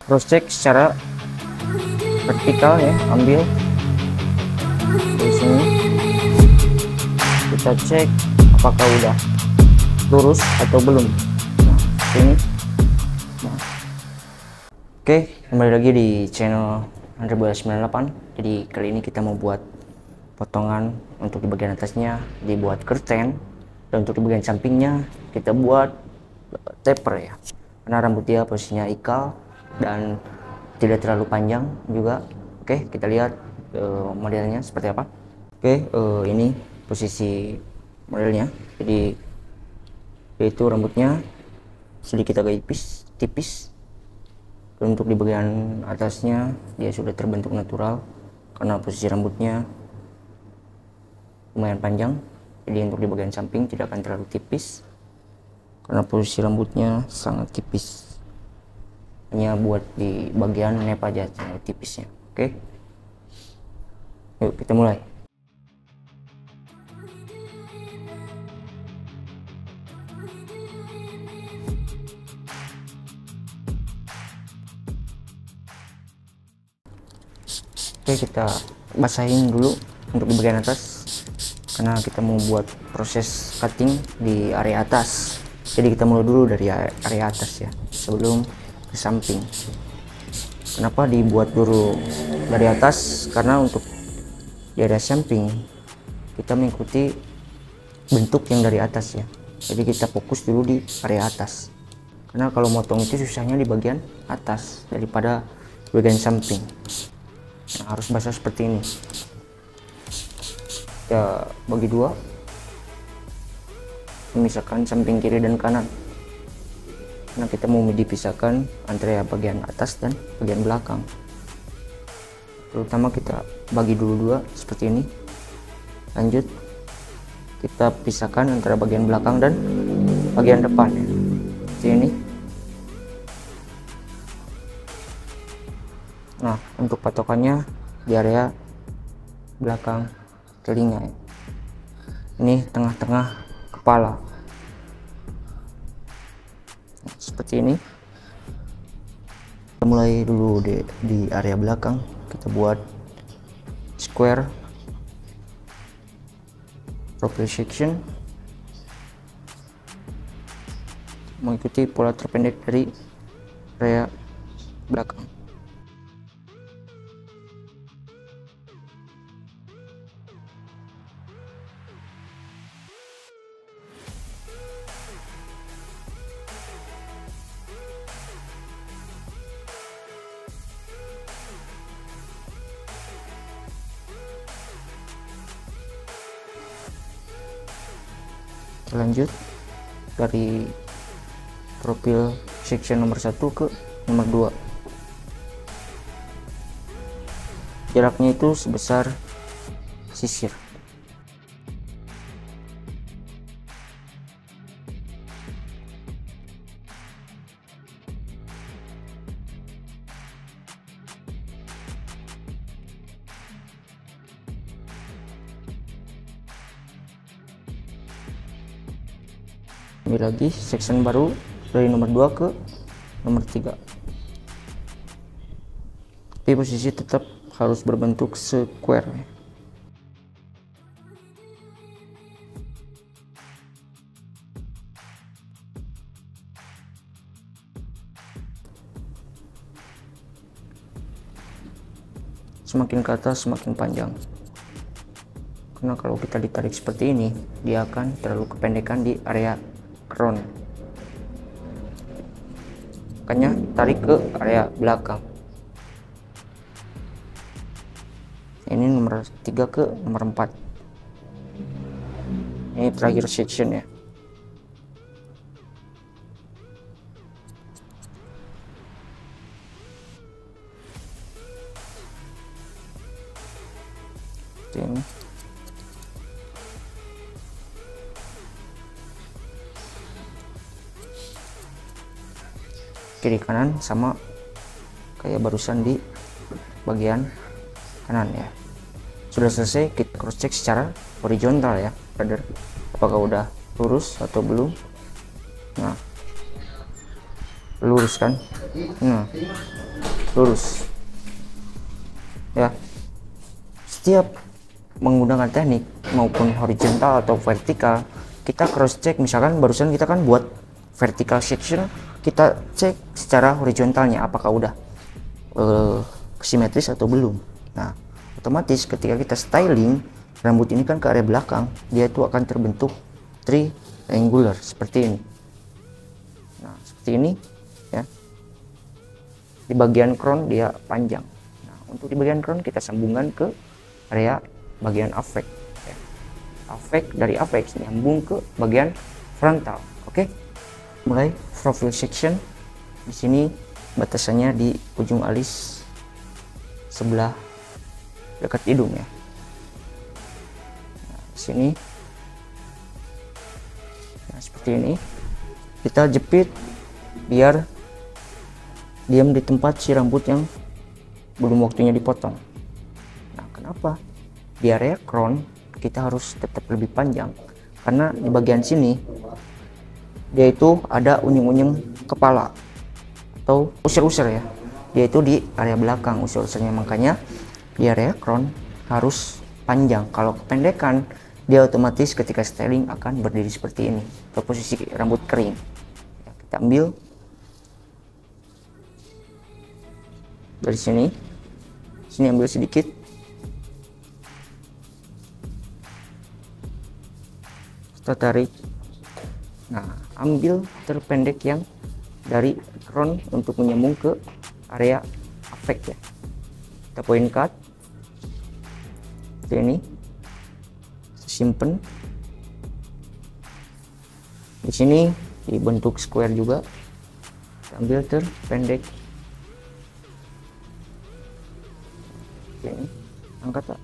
cross check secara vertikal ya, ambil di sini, kita cek apakah udah lurus atau belum. Nah, ini. Nah. Oke, kembali lagi di channel Andre Bola 98. Jadi kali ini kita mau buat potongan. Untuk di bagian atasnya dibuat curtain, dan untuk di bagian sampingnya kita buat taper ya, karena rambut dia posisinya ikal dan tidak terlalu panjang juga. Oke, kita lihat modelnya seperti apa. Oke, ini posisi modelnya. Jadi yaitu rambutnya sedikit agak tipis. Dan untuk di bagian atasnya dia sudah terbentuk natural karena posisi rambutnya lumayan panjang. Jadi untuk di bagian samping tidak akan terlalu tipis karena posisi rambutnya sangat tipis, hanya buat di bagian nep aja sangat tipisnya. Oke, yuk kita mulai. Oke, kita basahin dulu untuk di bagian atas karena kita mau buat proses cutting di area atas. Jadi kita mulai dulu dari area atas ya, sebelum ke samping. Kenapa dibuat dulu dari atas? Karena untuk di area samping kita mengikuti bentuk yang dari atas ya. Jadi kita fokus dulu di area atas, karena kalau motong itu susahnya di bagian atas daripada bagian samping. Nah, harus basah seperti ini. Kita bagi dua, memisahkan samping kiri dan kanan. Nah, kita mau dipisahkan antara bagian atas dan bagian belakang. Terutama kita bagi dulu dua seperti ini. Lanjut kita pisahkan antara bagian belakang dan bagian depan ya. Seperti ini. Nah, untuk patokannya di area belakang telinga ya. Ini tengah-tengah kepala. Nah, seperti ini. Kita mulai dulu di area belakang. Kita buat square profile section mengikuti pola terpendek dari area belakang. Lanjut dari profil section nomor 1 ke nomor 2, jaraknya itu sebesar sisir. Ini lagi section baru dari nomor 2 ke nomor 3. Tapi posisi tetap harus berbentuk square. Semakin ke atas semakin panjang. Karena kalau kita ditarik seperti ini, dia akan terlalu kependekan di area crown. Makanya tarik ke area belakang. Ini nomor 3 ke nomor 4. Ini terakhir section ya. Ini kiri kanan sama kayak barusan di bagian kanan ya. Sudah selesai, kita cross check secara horizontal ya, brother, apakah udah lurus atau belum. Nah, lurus kan. Nah, lurus ya. Setiap menggunakan teknik maupun horizontal atau vertikal, kita cross check. Misalkan barusan kita kan buat vertical section, kita cek secara horizontalnya apakah udah simetris atau belum. Nah, otomatis ketika kita styling rambut ini kan ke area belakang, dia itu akan terbentuk triangular seperti ini. Nah, seperti ini ya. Di bagian crown dia panjang. Nah, untuk di bagian crown kita sambungkan ke area bagian apex ya. Dari apex nyambung ke bagian frontal. Oke. Mulai profile section. Di sini batasannya di ujung alis sebelah dekat hidung ya. Nah, di sini nah, seperti ini kita jepit biar diam di tempat si rambut yang belum waktunya dipotong. Nah, kenapa di area crown kita harus tetap lebih panjang? Karena di bagian sini dia itu ada unyeng-unyeng kepala atau usir-usir ya. Dia itu di area belakang usir-usirnya, makanya di area crown harus panjang. Kalau kependekan, dia otomatis ketika styling akan berdiri seperti ini atau posisi rambut kering ya. Kita ambil dari sini ambil sedikit, kita tarik. Nah, ambil terpendek yang dari crown untuk menyambung ke area apex ya. Kita point cut seperti ini, simpen. Di sini dibentuk square juga, kita ambil terpendek. Ini angkat tak.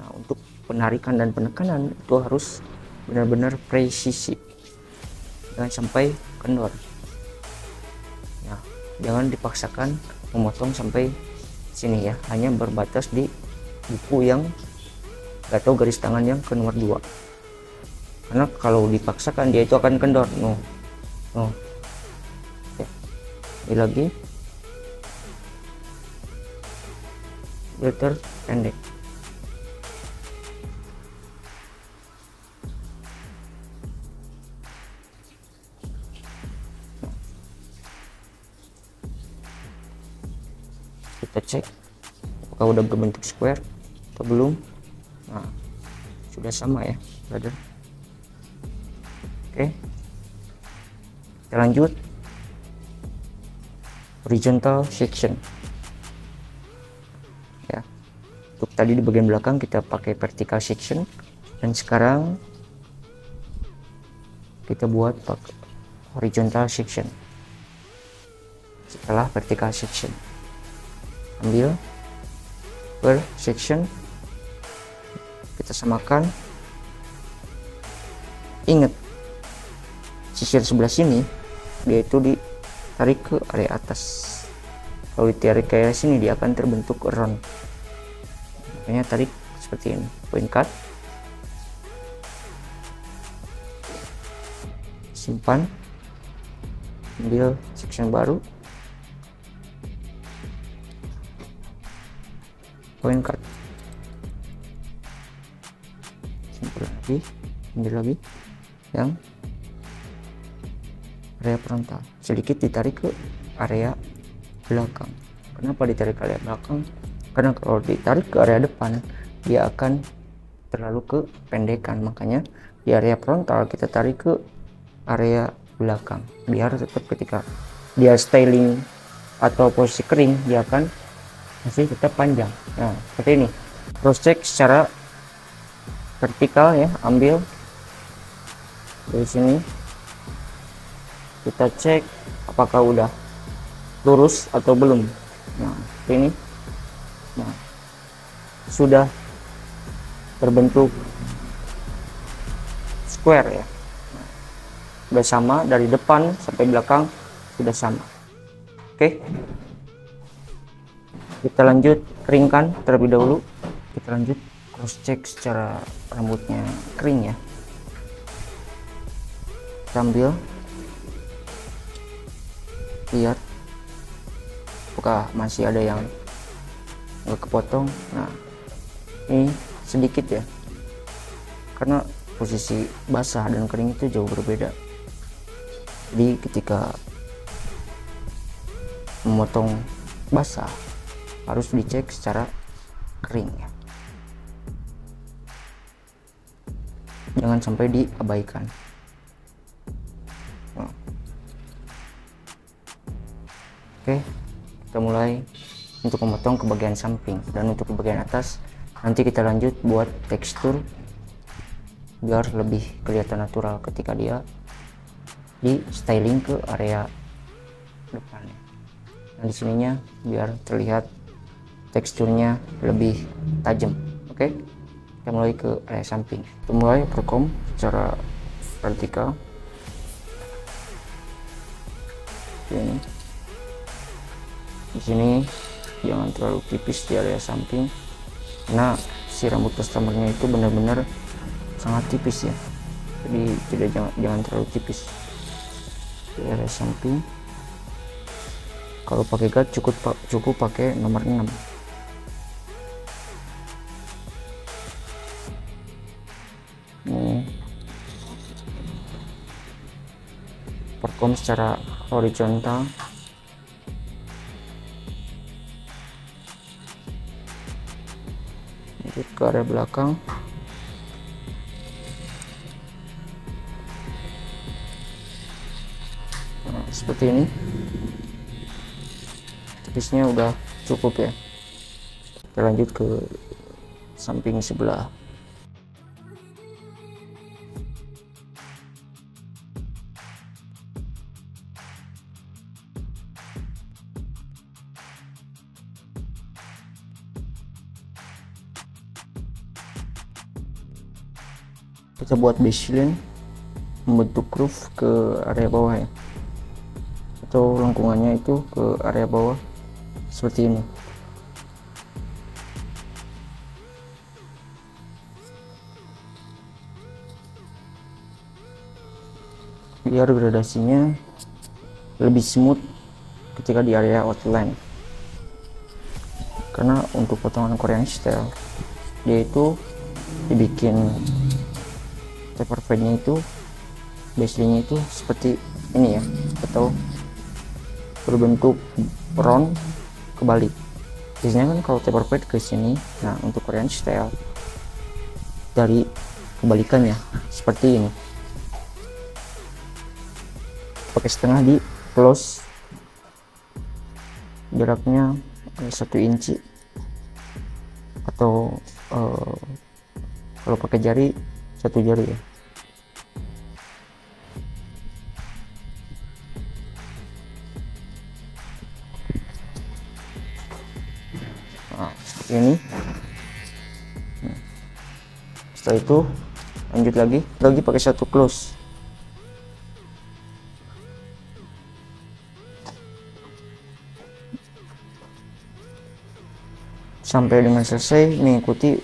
Nah, untuk penarikan dan penekanan itu harus benar-benar presisi, jangan sampai kendor ya. Jangan dipaksakan memotong sampai sini ya, hanya berbatas di buku yang atau garis tangan yang ke nomor 2, karena kalau dipaksakan dia itu akan kendor. No. Ya. Ini lagi filter pendek. Kita cek apakah udah berbentuk square atau belum. Nah, sudah sama ya, brother. Oke, kita lanjut horizontal section ya. Untuk tadi di bagian belakang kita pakai vertical section, dan sekarang kita buat pakai horizontal section. Setelah vertical section, ambil per section, kita samakan. Ingat, sisir sebelah sini dia itu ditarik ke area atas. Kalau ditarik ke area sini dia akan terbentuk round, makanya tarik seperti ini. Point cut, simpan, ambil section baru, point cut, simpan lagi, ambil lagi yang area frontal, sedikit ditarik ke area belakang. Kenapa ditarik ke area belakang? Karena kalau ditarik ke area depan dia akan terlalu kependekan, makanya di area frontal kita tarik ke area belakang biar tetap ketika dia styling atau posisi kering dia akan masih tetap panjang. Nah, seperti ini. Cross check secara vertikal ya, ambil dari sini, kita cek apakah udah lurus atau belum. Nah, ini nah, sudah terbentuk square ya. Nah, sudah sama dari depan sampai belakang, sudah sama. Oke, kita lanjut keringkan terlebih dahulu. Kita lanjut cross check secara rambutnya kering ya. Kita ambil lihat apakah masih ada yang nggak kepotong. Nah ini sedikit ya, karena posisi basah dan kering itu jauh berbeda. Jadi ketika memotong basah harus dicek secara kering ya, jangan sampai diabaikan. Oke, kita mulai untuk memotong ke bagian samping, dan untuk ke bagian atas nanti kita lanjut buat tekstur biar lebih kelihatan natural ketika dia di styling ke area depannya. Nah di sininya biar terlihat teksturnya lebih tajam. Oke, kita mulai ke area samping. Kita mulai perkom secara vertikal. Ini di sini jangan terlalu tipis di area samping, karena si rambut customernya itu benar-benar sangat tipis ya, jadi jangan terlalu tipis di area samping. Kalau pakai guard cukup pakai nomor 6. Ini perkom secara horizontal. Ke area belakang. Nah, seperti ini. Tipisnya udah cukup ya. Kita lanjut ke samping sebelah. Kita buat baseline, membentuk groove ke area bawah ya, atau lengkungannya itu ke area bawah seperti ini. Biar gradasinya lebih smooth ketika di area outline, karena untuk potongan Korean style dia itu dibikin taper fade-nya itu, baseline-nya itu seperti ini ya, atau berbentuk round kebalik. Biasanya kan kalau taper fade ke sini, nah untuk Korean style dari kebalikannya seperti ini, pakai setengah di close, jaraknya 1 inci, atau kalau pakai jari 1 jari ya. Nah, seperti ini. Setelah itu lanjut lagi pakai 1 close. Sampai dengan selesai mengikuti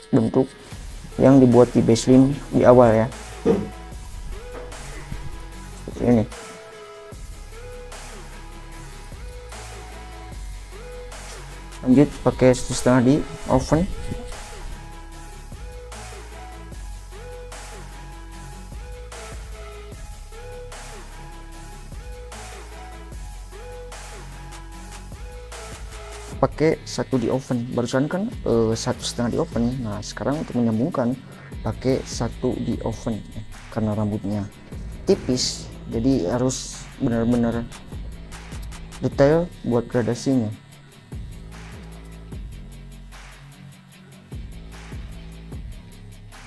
bentuk yang dibuat di baseline di awal ya, seperti ini. Lanjut pakai 1,5 di oven. Pakai 1 di oven, barusan kan 1,5 di oven. Nah sekarang untuk menyambungkan pakai 1 di oven ya, karena rambutnya tipis jadi harus benar-benar detail buat gradasinya.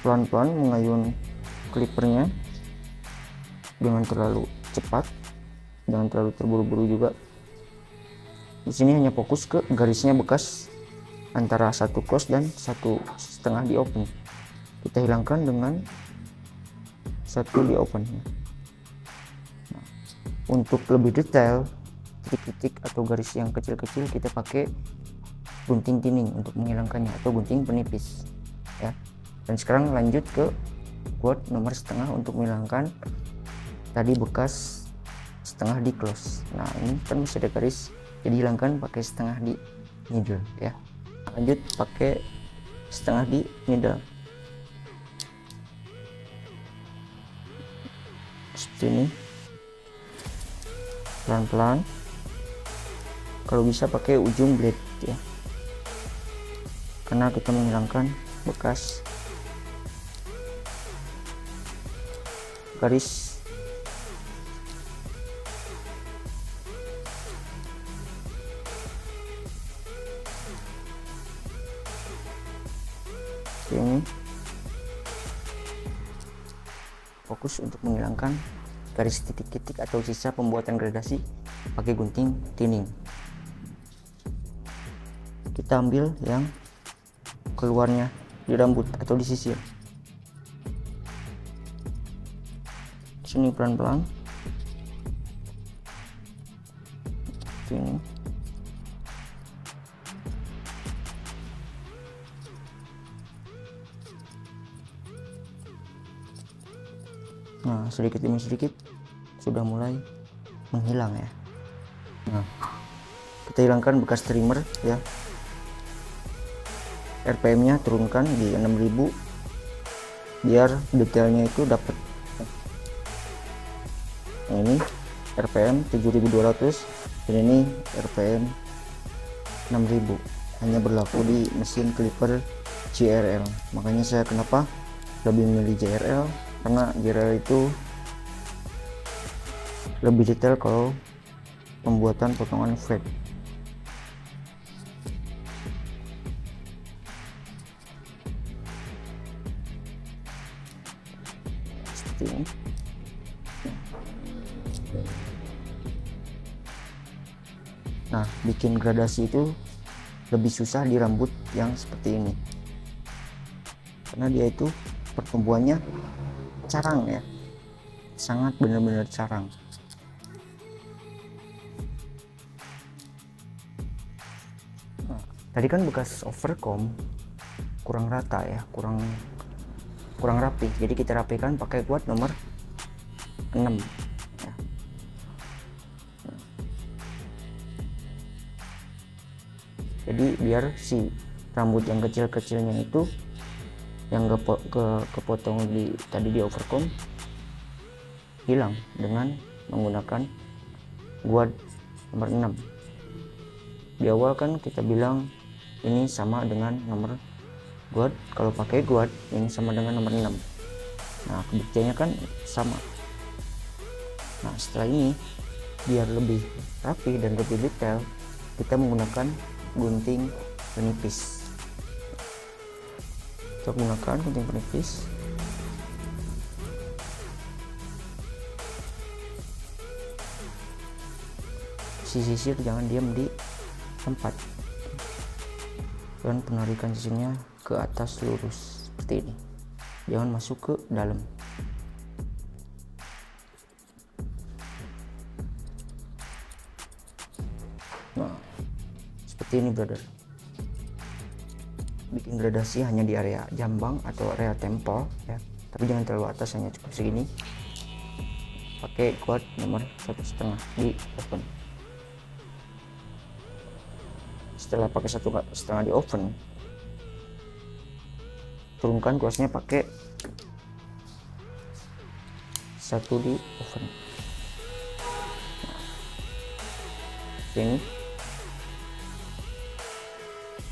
Pelan-pelan mengayun clippernya, jangan terlalu cepat, jangan terlalu terburu-buru juga. Di sini hanya fokus ke garisnya bekas antara 1 close dan 1,5 di open. Kita hilangkan dengan 1 di open. Nah, untuk lebih detail, titik-titik atau garis yang kecil-kecil kita pakai gunting tinning untuk menghilangkannya, atau gunting penipis ya. Dan sekarang lanjut ke buat nomor 1/2 untuk menghilangkan tadi bekas setengah di close. Nah ini kan masih ada garis, jadi hilangkan pakai setengah di middle ya. Lanjut pakai setengah di middle seperti ini, pelan-pelan. Kalau bisa pakai ujung blade ya, karena kita menghilangkan bekas garis. Ini fokus untuk menghilangkan garis titik-titik atau sisa pembuatan gradasi pakai gunting thinning. Kita ambil yang keluarnya di rambut atau di sisir. Sini pelan-pelan. Sini. Nah, sedikit demi sedikit sudah mulai menghilang ya. Nah, kita hilangkan bekas trimmer ya. RPM-nya turunkan di 6000 biar detailnya itu dapat. Nah, ini RPM 7200 dan ini RPM 6000. Hanya berlaku di mesin clipper JRL. Makanya saya kenapa lebih memilih JRL, karena JRL itu lebih detail kalau pembuatan potongan fade. Seperti ini. Nah, bikin gradasi itu lebih susah di rambut yang seperti ini, karena dia itu pertumbuhannya carang ya, sangat benar-benar carang. Nah, tadi kan bekas overcomb kurang rata ya, kurang rapi, jadi kita rapikan pakai guard nomor 6 ya. Jadi biar si rambut yang kecil-kecilnya itu yang kepotong tadi di overcomb hilang dengan menggunakan guard nomor 6. Di awal kan kita bilang ini sama dengan nomor guard, kalau pakai guard ini sama dengan nomor 6. Nah, kebuktiannya kan sama. Nah, setelah ini biar lebih rapi dan lebih detail, kita menggunakan gunting penipis. Kita gunakan gunting penipis. Sisir jangan diam di tempat, dan penarikan sisirnya ke atas lurus seperti ini, jangan masuk ke dalam. Nah, seperti ini brother. Bikin gradasi hanya di area jambang atau area tempel ya, tapi jangan terlalu atas, hanya cukup segini. Pakai guard nomor 1,5 di oven. Setelah pakai 1,5 di oven, turunkan kuasnya pakai 1 di oven. Nah, ini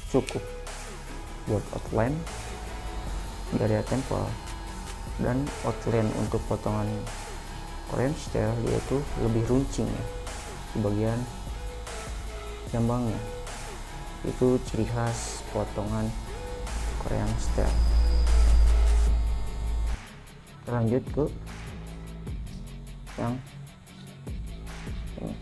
cukup buat outline di area tempel, dan outline untuk potongan Korean style yaitu lebih runcing ya di bagian jambangnya. Itu ciri khas potongan Korean style. Kita lanjut ke yang ini.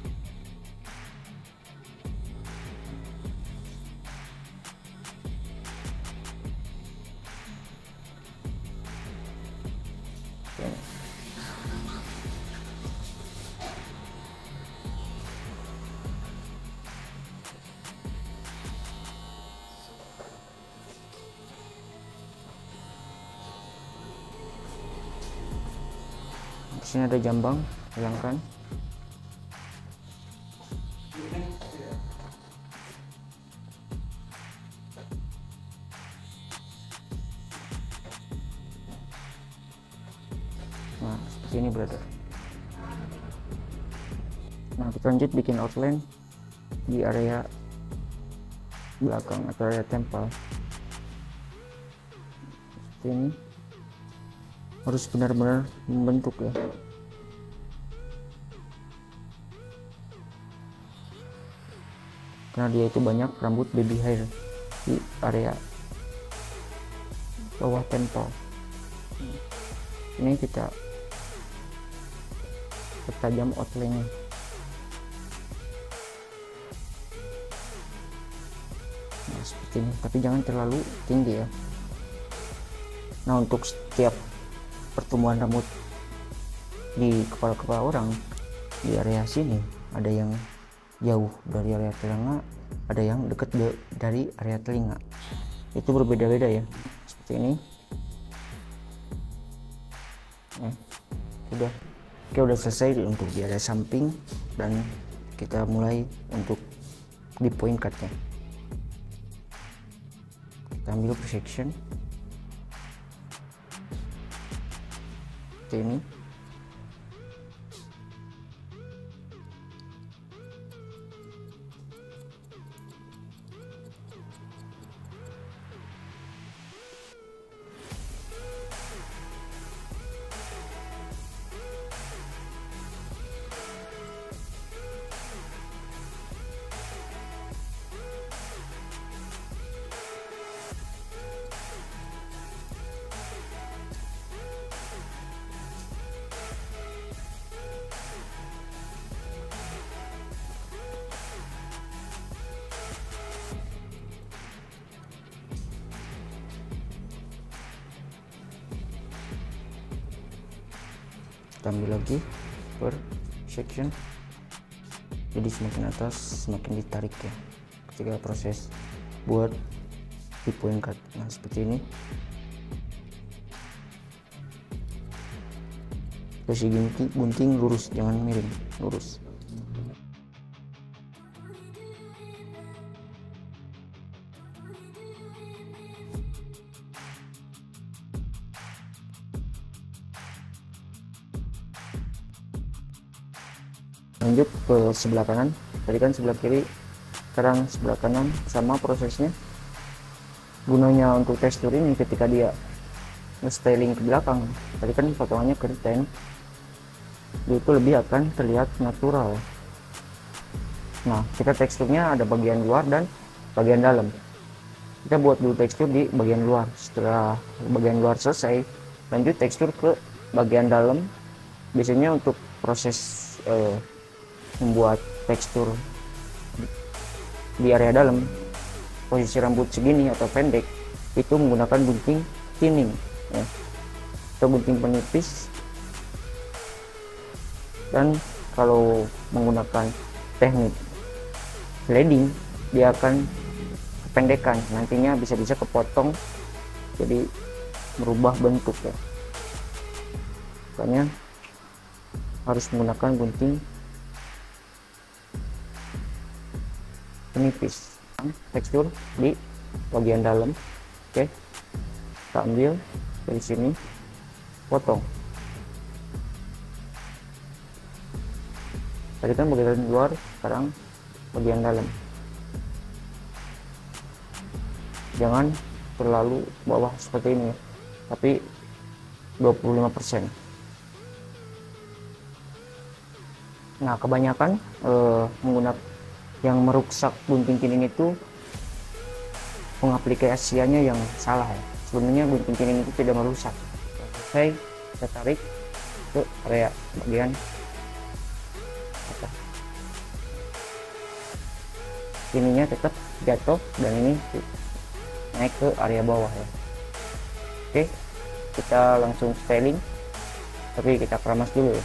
Di sini ada jambang, hilangkan. seperti ini brother. Nah kita lanjut bikin outline di area belakang atau area tempel. Seperti ini, harus benar-benar membentuk ya. Karena dia itu banyak rambut baby hair di area bawah tempel. Ini kita pertajam outline-nya. Nah seperti ini, tapi jangan terlalu tinggi ya. Nah untuk setiap pertumbuhan rambut di kepala-kepala orang, di area sini ada yang jauh dari area telinga, ada yang dekat dari area telinga. Itu berbeda-beda ya. Seperti ini. Nah, udah selesai untuk di area samping, dan kita mulai untuk di point cutnya. Kita ambil section seperti ini. Kita ambil lagi per section, jadi semakin atas semakin ditarik ya ketika proses buat di point cut. Nah seperti ini. Posisi gunting lurus, jangan miring, lurus. Lanjut ke sebelah kanan, tadi kan sebelah kiri, sekarang sebelah kanan sama prosesnya. Gunanya untuk tekstur ini ketika dia nge-styling ke belakang, tadi kan potongannya keriting, dia itu lebih akan terlihat natural. Nah kita teksturnya ada bagian luar dan bagian dalam. Kita buat dulu tekstur di bagian luar. Setelah bagian luar selesai, lanjut tekstur ke bagian dalam. Biasanya untuk proses membuat tekstur di area dalam, posisi rambut segini atau pendek, itu menggunakan gunting thinning ya, atau gunting penipis. Dan kalau menggunakan teknik shading, dia akan kependekan, nantinya bisa-bisa kepotong jadi merubah bentuk ya. Makanya harus menggunakan gunting penipis. Tekstur di bagian dalam. Oke, kita ambil dari sini, potong. Tadi kan bagian luar, sekarang bagian dalam. Jangan terlalu bawah seperti ini, tapi 25%. Nah kebanyakan menggunakan yang merusak gunting thinning itu pengaplikasiannya yang salah ya. Sebenarnya gunting thinning itu tidak merusak. Saya tarik ke area bagian atas, ininya tetap jatuh dan ini naik ke area bawah ya. Oke, kita langsung styling, tapi kita keramas dulu ya.